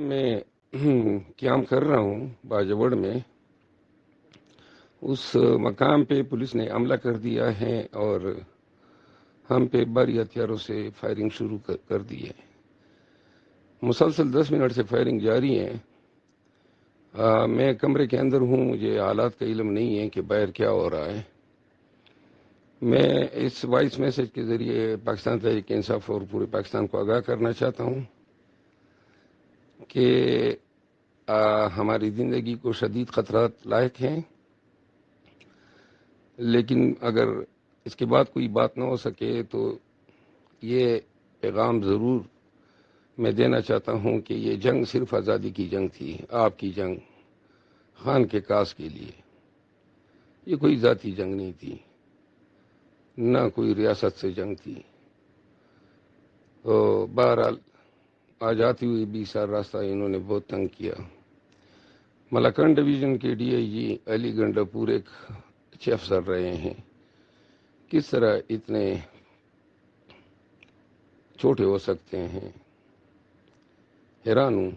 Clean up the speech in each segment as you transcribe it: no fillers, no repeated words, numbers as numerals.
میں قیام کر رہا ہوں باجوڑ میں، اس مقام پہ پولیس نے حملہ کر دیا ہے اور ہم پہ بھاری ہتھیاروں سے فائرنگ شروع کر دی ہے۔ مسلسل 10 منٹ سے فائرنگ جاری ہے۔ میں کمرے کے اندر ہوں، مجھے حالات کا علم نہیں ہے کہ باہر کیا ہو رہا ہے۔ میں اس وائس میسج کے ذریعے پاکستان تحریک انصاف اور پورے پاکستان کو آگاہ کرنا چاہتا ہوں کہ ہماری زندگی کو شدید خطرات لاحق ہیں، لیکن اگر اس کے بعد کوئی بات نہ ہو سکے تو یہ پیغام ضرور میں دینا چاہتا ہوں کہ یہ جنگ صرف آزادی کی جنگ تھی، آپ کی جنگ، خان کے کاس کے لیے۔ یہ کوئی ذاتی جنگ نہیں تھی، نہ کوئی ریاست سے جنگ تھی۔ تو بہرحال آج آتی ہوئی 20 سال راستہ انہوں نے بہت تنگ کیا۔ ملاکنڈ ڈویژن کے ڈی آئی جی علی گنڈا پور ایک اچھے افسر رہے ہیں، کس طرح اتنے چھوٹے ہو سکتے ہیں، حیران ہوں۔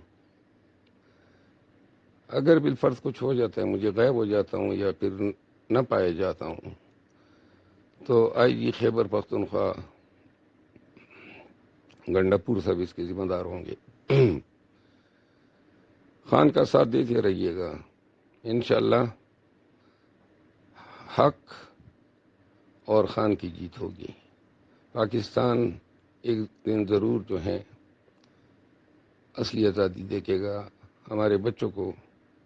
اگر بالفرض کچھ ہو جاتا ہے، مجھے غائب ہو جاتا ہوں یا پھر نہ پائے جاتا ہوں، تو آئی جی خیبر پختونخوا گنڈا پور سب اس کے ذمہ دار ہوں گے۔ خان کا ساتھ دیتے رہیے گا، انشاءاللہ حق اور خان کی جیت ہوگی۔ پاکستان ایک دن ضرور جو ہے اصلی آزادی دیکھے گا۔ ہمارے بچوں کو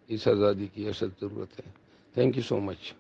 اس آزادی کی اشد ضرورت ہے۔ Thank you so much.